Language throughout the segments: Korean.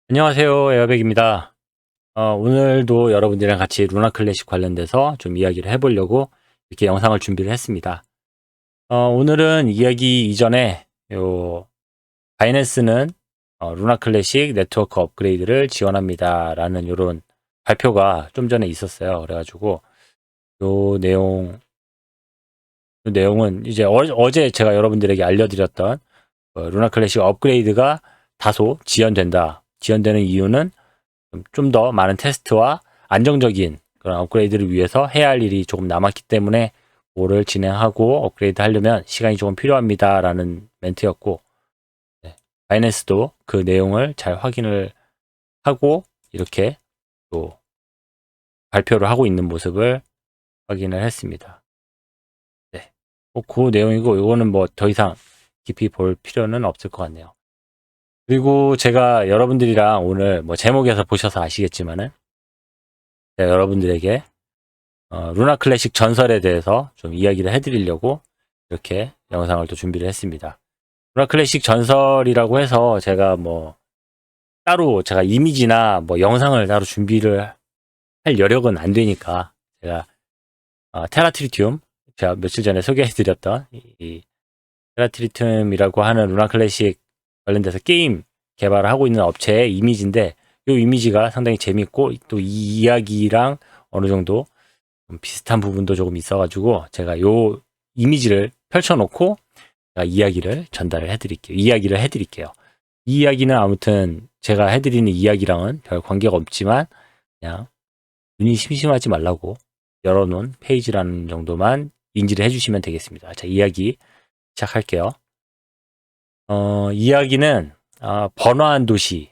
안녕하세요. 에어백입니다. 오늘도 여러분들이랑 같이 루나 클래식 관련돼서 좀 이야기를 해보려고 이렇게 영상을 준비를 했습니다. 오늘은 이야기 이전에 바이낸스는 루나 클래식 네트워크 업그레이드를 지원합니다 라는 이런 발표가 좀 전에 있었어요. 그래가지고 요 내용은 이제 어제 제가 여러분들에게 알려드렸던 루나 클래식 업그레이드가 다소 지연되는 이유는 좀 더 많은 테스트와 안정적인 그런 업그레이드를 위해서 해야 할 일이 조금 남았기 때문에 그거를 진행하고 업그레이드 하려면 시간이 조금 필요합니다 라는 멘트였고, 바이낸스도 그 내용을 잘 확인을 하고 이렇게 또 발표를 하고 있는 모습을 확인을 했습니다. 네. 그 내용이고, 이거는 뭐 더 이상 깊이 볼 필요는 없을 것 같네요. 그리고 제가 여러분들이랑 오늘 뭐 제목에서 보셔서 아시겠지만은 제가 여러분들에게 루나 클래식 전설에 대해서 좀 이야기를 해드리려고 이렇게 영상을 또 준비를 했습니다. 루나 클래식 전설이라고 해서 제가 뭐 따로 제가 이미지나 뭐 영상을 따로 준비를 할 여력은 안 되니까 제가 테라트리튬, 제가 며칠 전에 소개해드렸던 이 테라트리튬이라고 하는 루나 클래식 관련돼서 게임 개발을 하고 있는 업체의 이미지인데, 이 이미지가 상당히 재밌고 또 이 이야기랑 어느 정도 비슷한 부분도 조금 있어가지고 제가 요 이미지를 펼쳐놓고 제가 이야기를 전달을 해드릴게요. 이야기를 해드릴게요. 이 이야기는 아무튼 제가 해드리는 이야기랑은 별 관계가 없지만 그냥 눈이 심심하지 말라고 열어놓은 페이지라는 정도만 인지를 해주시면 되겠습니다. 자, 이야기 시작할게요. 이야기는 번화한 도시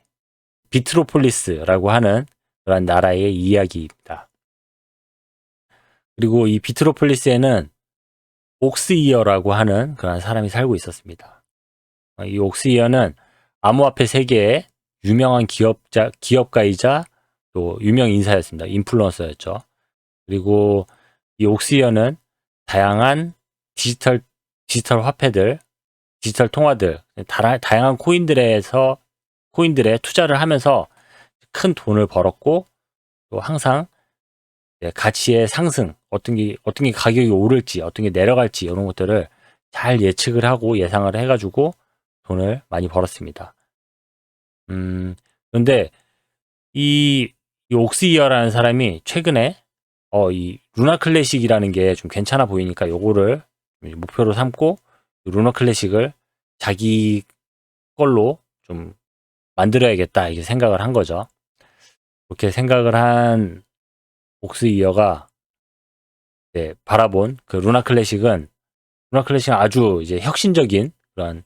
비트로폴리스라고 하는 그런 나라의 이야기입니다. 그리고 이 비트로폴리스에는 옥스이어라고 하는 그런 사람이 살고 있었습니다. 이 옥스이어는 암호화폐 세계의 유명한 기업가이자 또 유명 인사였습니다. 인플루언서였죠. 그리고 이 옥스이어는 다양한 디지털 화폐들, 디지털 통화들, 다양한 코인들에 투자를 하면서 큰 돈을 벌었고, 또 항상 가치의 상승, 어떤 게 가격이 오를지, 어떤 게 내려갈지 이런 것들을 잘 예측을 하고 예상을 해가지고 돈을 많이 벌었습니다. 그런데 이 옥스이어라는 사람이 최근에 이 루나 클래식이라는 게 좀 괜찮아 보이니까 요거를 목표로 삼고 루나 클래식을 자기 걸로 좀 만들어야겠다 이렇게 생각을 한 거죠. 그렇게 생각을 한 옥스이어가 바라본 그 루나 클래식은 아주 이제 혁신적인 그런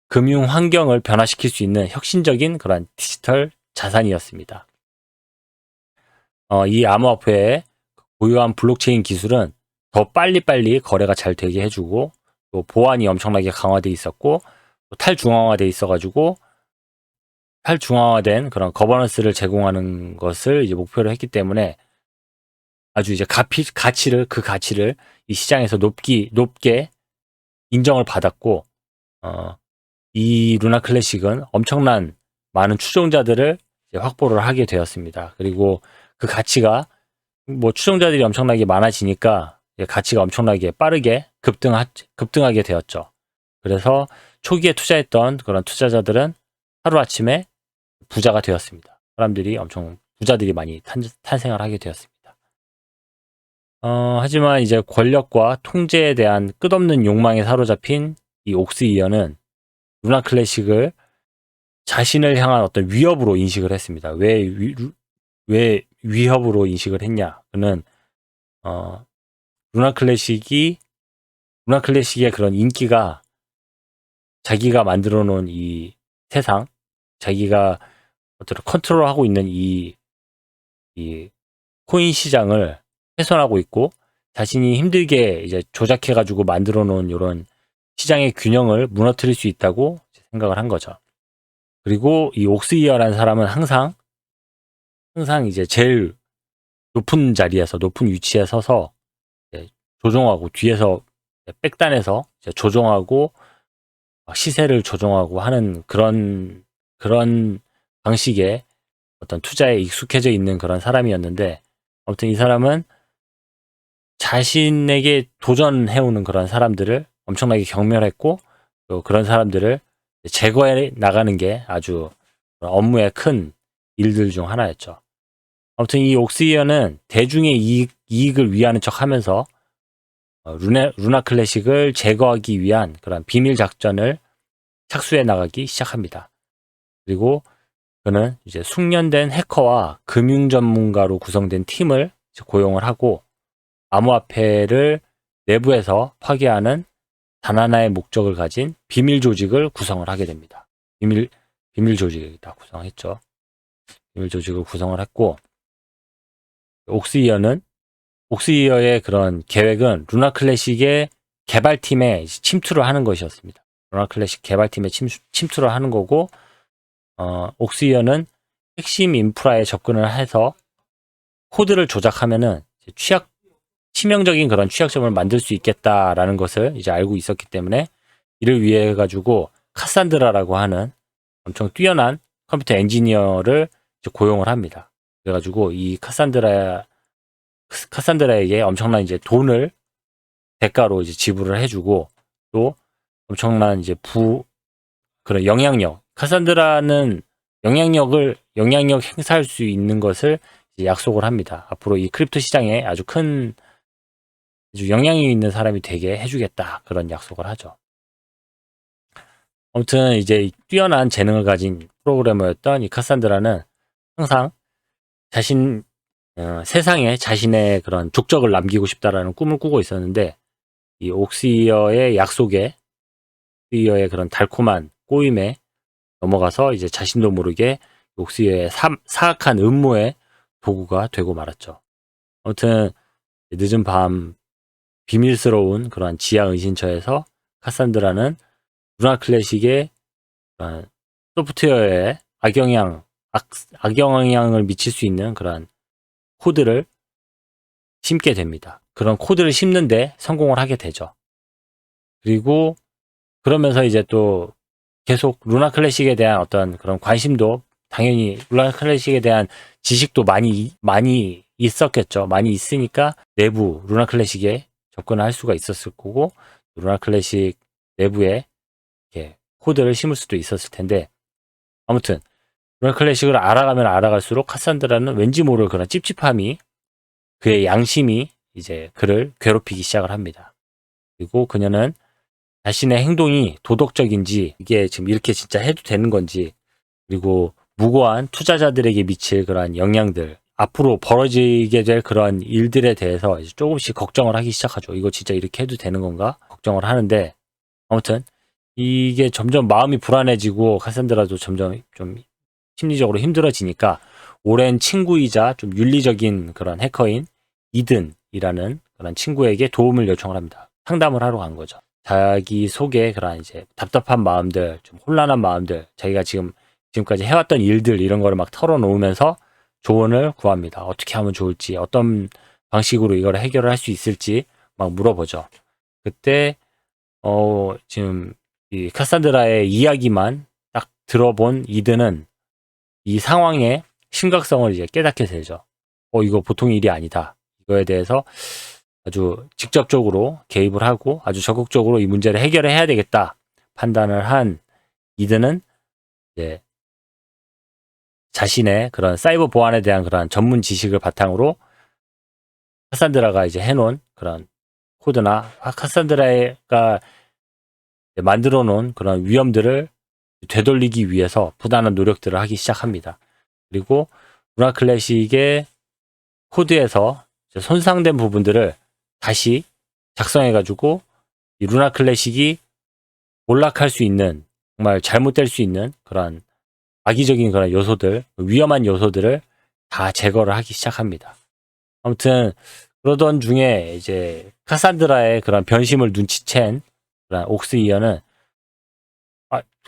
금융 환경을 변화시킬 수 있는 혁신적인 그런 디지털 자산이었습니다. 이 암호화폐의 고유한 블록체인 기술은 더 빨리빨리 거래가 잘 되게 해주고, 또 보안이 엄청나게 강화되어 있었고, 또 탈중앙화되어 있어가지고 탈중앙화된 그런 거버넌스를 제공하는 것을 이제 목표로 했기 때문에 아주 이제 그 가치를 이 시장에서 높게 인정을 받았고, 이 루나 클래식은 엄청난 많은 추종자들을 확보를 하게 되었습니다. 그리고 그 가치가 뭐 추종자들이 엄청나게 많아지니까 가치가 엄청나게 빠르게 급등하게 되었죠. 그래서 초기에 투자했던 그런 투자자들은 하루아침에 부자가 되었습니다. 부자들이 많이 탄생을 하게 되었습니다. 하지만 이제 권력과 통제에 대한 끝없는 욕망에 사로잡힌 이 옥스이어는 루나 클래식을 자신을 향한 어떤 위협으로 인식을 했습니다. 왜 위협으로 인식을 했냐? 그는 루나 클래식의 그런 인기가 자기가 만들어 놓은 이 세상, 자기가 어떤 컨트롤하고 있는 이 코인 시장을 훼손하고 있고, 자신이 힘들게 이제 조작해가지고 만들어 놓은 이런 시장의 균형을 무너뜨릴 수 있다고 생각을 한 거죠. 그리고 이 옥스이어라는 사람은 항상 이제 제일 높은 위치에 서서 조종하고 뒤에서 백단에서 이제 조종하고 시세를 조종하고 하는 그런 방식의 어떤 투자에 익숙해져 있는 그런 사람이었는데, 아무튼 이 사람은 자신에게 도전해오는 그런 사람들을 엄청나게 경멸했고, 또 그런 사람들을 제거해 나가는 게 아주 업무의 큰 일들 중 하나였죠. 아무튼 이 옥스이어는 대중의 이익을 위하는 척 하면서 루나 클래식을 제거하기 위한 그런 비밀 작전을 착수해 나가기 시작합니다. 그리고 그는 이제 숙련된 해커와 금융 전문가로 구성된 팀을 고용을 하고, 암호화폐를 내부에서 파괴하는 단 하나의 목적을 가진 비밀 조직을 구성을 하게 됩니다. 비밀 조직을 다 구성했죠. 비밀 조직을 구성을 했고, 옥스이어의 그런 계획은 루나 클래식의 개발팀에 침투를 하는 것이었습니다. 루나 클래식 개발팀에 침투를 하는 거고, 옥스이어는 핵심 인프라에 접근을 해서 코드를 조작하면은 치명적인 그런 취약점을 만들 수 있겠다라는 것을 이제 알고 있었기 때문에, 이를 위해 가지고 카산드라라고 하는 엄청 뛰어난 컴퓨터 엔지니어를 고용을 합니다. 그래가지고 이 카산드라에게 엄청난 이제 돈을 대가로 이제 지불을 해주고, 또 엄청난 이제 그런 카산드라는 영향력 행사할 수 있는 것을 이제 약속을 합니다. 앞으로 이 크립토 시장에 아주 영향이 있는 사람이 되게 해주겠다, 그런 약속을 하죠. 아무튼 이제 뛰어난 재능을 가진 프로그래머였던 이 카산드라는 항상 세상에 자신의 그런 족적을 남기고 싶다라는 꿈을 꾸고 있었는데, 이 옥스이어의 그런 달콤한 꼬임에 넘어가서 이제 자신도 모르게 옥스이어의 사악한 음모의 도구가 되고 말았죠. 아무튼 늦은 밤 비밀스러운 그러한 지하 은신처에서 카산드라는 루나 클래식의 소프트웨어에 악영향을 미칠 수 있는 그러한 코드를 심게 됩니다. 그런 코드를 심는데 성공을 하게 되죠. 그리고 그러면서 이제 또 계속 루나 클래식에 대한 어떤 그런 관심도, 당연히 루나 클래식에 대한 지식도 많이 있었겠죠. 많이 있으니까 내부 루나 클래식에 접근을 할 수가 있었을 거고, 루나 클래식 내부에 이렇게 코드를 심을 수도 있었을 텐데, 아무튼 루나 클래식을 알아가면 알아갈수록 카산드라는 왠지 모를 그런 찝찝함이, 그의 양심이 이제 그를 괴롭히기 시작을 합니다. 그리고 그녀는 자신의 행동이 도덕적인지, 이게 지금 이렇게 진짜 해도 되는 건지, 그리고 무고한 투자자들에게 미칠 그러한 영향들, 앞으로 벌어지게 될 그런 일들에 대해서 이제 조금씩 걱정을 하기 시작하죠. 이거 진짜 이렇게 해도 되는 건가? 걱정을 하는데, 아무튼 이게 점점 마음이 불안해지고 카산드라도 점점 좀 심리적으로 힘들어지니까, 오랜 친구이자 좀 윤리적인 그런 해커인 이든이라는 그런 친구에게 도움을 요청을 합니다. 상담을 하러 간 거죠. 자기 속에 그런 이제 답답한 마음들, 좀 혼란한 마음들, 자기가 지금까지 해왔던 일들, 이런 거를 막 털어놓으면서 조언을 구합니다. 어떻게 하면 좋을지, 어떤 방식으로 이걸 해결을 할 수 있을지 막 물어보죠. 그때 지금 이 카산드라의 이야기만 딱 들어본 이든은 이 상황의 심각성을 이제 깨닫게 되죠. 이거 보통 일이 아니다. 이거에 대해서 아주 직접적으로 개입을 하고 아주 적극적으로 이 문제를 해결해야 되겠다 판단을 한 이든은 이제 자신의 그런 사이버 보안에 대한 그런 전문 지식을 바탕으로 카산드라가 이제 해놓은 그런 코드나 카산드라가 만들어 놓은 그런 위험들을 되돌리기 위해서 부단한 노력들을 하기 시작합니다. 그리고 루나 클래식의 코드에서 손상된 부분들을 다시 작성해가지고 이 루나 클래식이 몰락할 수 있는, 정말 잘못될 수 있는 그런 악의적인 그런 요소들, 위험한 요소들을 다 제거를 하기 시작합니다. 아무튼 그러던 중에 이제 카산드라의 그런 변심을 눈치챈 그런 옥스이어는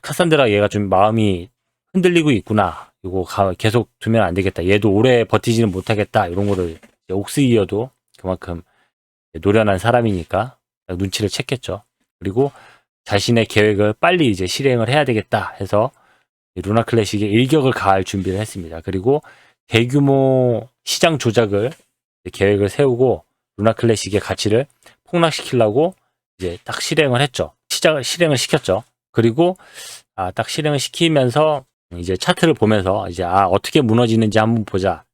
카산드라 얘가 좀 마음이 흔들리고 있구나, 이거 계속 두면 안 되겠다, 얘도 오래 버티지는 못하겠다, 이런 거를 옥스이어도 그만큼 노련한 사람이니까 눈치를 챘겠죠. 그리고 자신의 계획을 빨리 이제 실행을 해야 되겠다 해서 루나 클래식에 일격을 가할 준비를 했습니다. 그리고 대규모 시장 조작을 계획을 세우고 루나 클래식의 가치를 폭락시키려고 이제 딱 실행을 했죠. 실행을 시켰죠. 그리고 딱 실행을 시키면서 이제 차트를 보면서 이제 어떻게 무너지는지 한번 보자.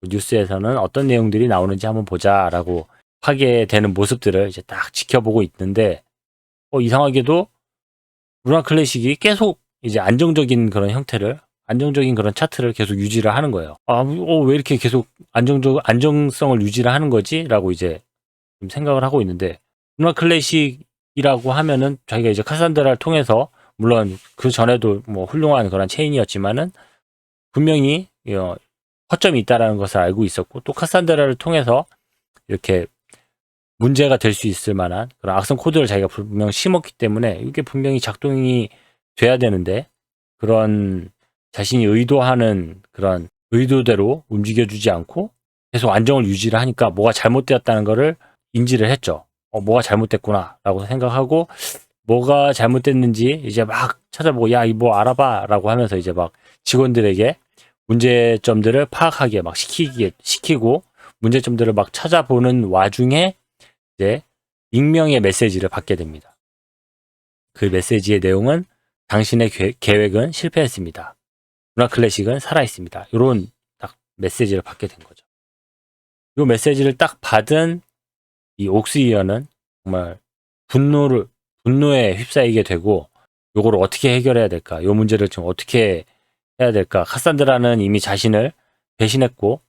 뉴스에서는 어떤 내용들이 나오는지 한번 보자라고 하게 되는 모습들을 이제 딱 지켜보고 있는데 이상하게도 루나 클래식이 계속 이제 안정적인 그런 형태를 안정적인 그런 차트를 계속 유지를 하는 거예요. 왜 이렇게 계속 안정성을 유지를 하는 거지? 라고 이제 좀 생각을 하고 있는데 루나 클래식이라고 하면은 자기가 이제 카산드라를 통해서 물론 그 전에도 뭐 훌륭한 그런 체인이었지만은 분명히 허점이 있다라는 것을 알고 있었고 또 카산드라를 통해서 이렇게 문제가 될 수 있을 만한 그런 악성 코드를 자기가 분명 심었기 때문에 이게 분명히 작동이 돼야 되는데 그런 자신이 의도하는 그런 의도대로 움직여주지 않고 계속 안정을 유지를 하니까 뭐가 잘못되었다는 것을 인지를 했죠. 뭐가 잘못됐구나 라고 생각하고 뭐가 잘못됐는지 이제 막 찾아보고 야, 이거 알아봐 라고 하면서 이제 막 직원들에게 문제점들을 파악하게 막 시키고 문제점들을 막 찾아보는 와중에 이제 익명의 메시지를 받게 됩니다. 그 메시지의 내용은 당신의 계획은 실패했습니다. 루나 클래식은 살아있습니다. 이런 딱 메시지를 받게 된 거죠. 이 메시지를 딱 받은 이 옥스이어는 정말 분노에 휩싸이게 되고 요거를 어떻게 해결해야 될까? 요 문제를 좀 어떻게 해야 될까? 카산드라는 이미 자신을 배신했고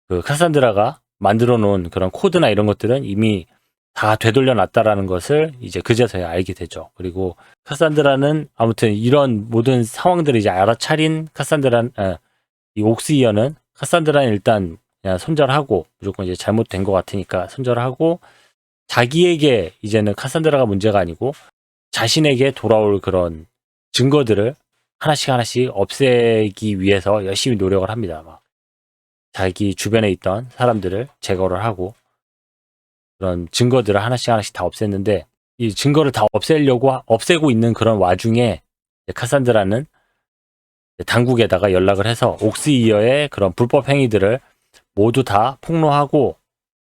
그 카산드라가 만들어 놓은 그런 코드나 이런 것들은 이미 다 되돌려 놨다라는 것을 이제 그제서야 알게 되죠. 그리고 카산드라는 아무튼 이런 모든 상황들을 이제 알아차린 이 옥스이어는 카산드라는 일단 그냥 손절하고 무조건 이제 잘못된 것 같으니까 손절하고 자기에게 이제는 카산드라가 문제가 아니고 자신에게 돌아올 그런 증거들을 하나씩 없애기 위해서 열심히 노력을 합니다. 막 자기 주변에 있던 사람들을 제거를 하고 그런 증거들을 하나씩 다 없앴는데 이 증거를 다 없애고 있는 그런 와중에 카산드라는 당국에다가 연락을 해서 옥스이어의 그런 불법 행위들을 모두 다 폭로하고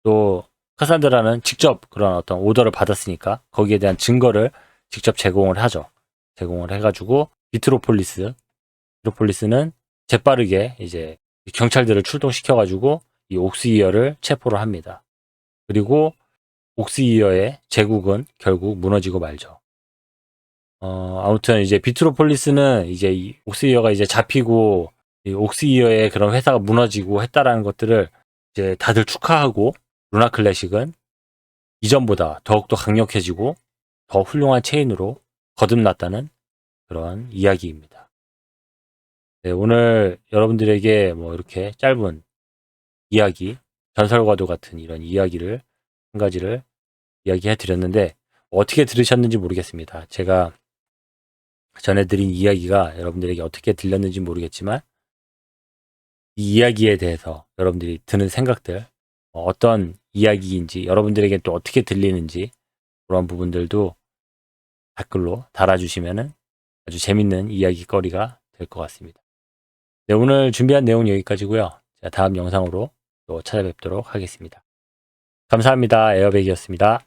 또 카산드라는 직접 그런 어떤 오더를 받았으니까 거기에 대한 증거를 직접 제공을 하죠. 제공을 해가지고 비트로폴리스는 재빠르게 이제 경찰들을 출동시켜가지고 이 옥스이어를 체포를 합니다. 그리고 옥스이어의 제국은 결국 무너지고 말죠. 아무튼 이제 비트로폴리스는 이제 이 옥스이어가 이제 잡히고 이 옥스이어의 그런 회사가 무너지고 했다라는 것들을 이제 다들 축하하고 루나 클래식은 이전보다 더욱더 강력해지고 더 훌륭한 체인으로 거듭났다는 그런 이야기입니다. 네, 오늘 여러분들에게 뭐 이렇게 짧은 이야기, 전설과도 같은 이런 이야기를 한 가지를 이야기해 드렸는데 어떻게 들으셨는지 모르겠습니다. 제가 전해드린 이야기가 여러분들에게 어떻게 들렸는지 모르겠지만 이 이야기에 대해서 여러분들이 드는 생각들 어떤 이야기인지 여러분들에게 또 어떻게 들리는지 그런 부분들도 댓글로 달아주시면 아주 재밌는 이야기거리가 될 것 같습니다. 네, 오늘 준비한 내용 여기까지고요. 제가 다음 영상으로 또 찾아뵙도록 하겠습니다. 감사합니다. 에어백이었습니다.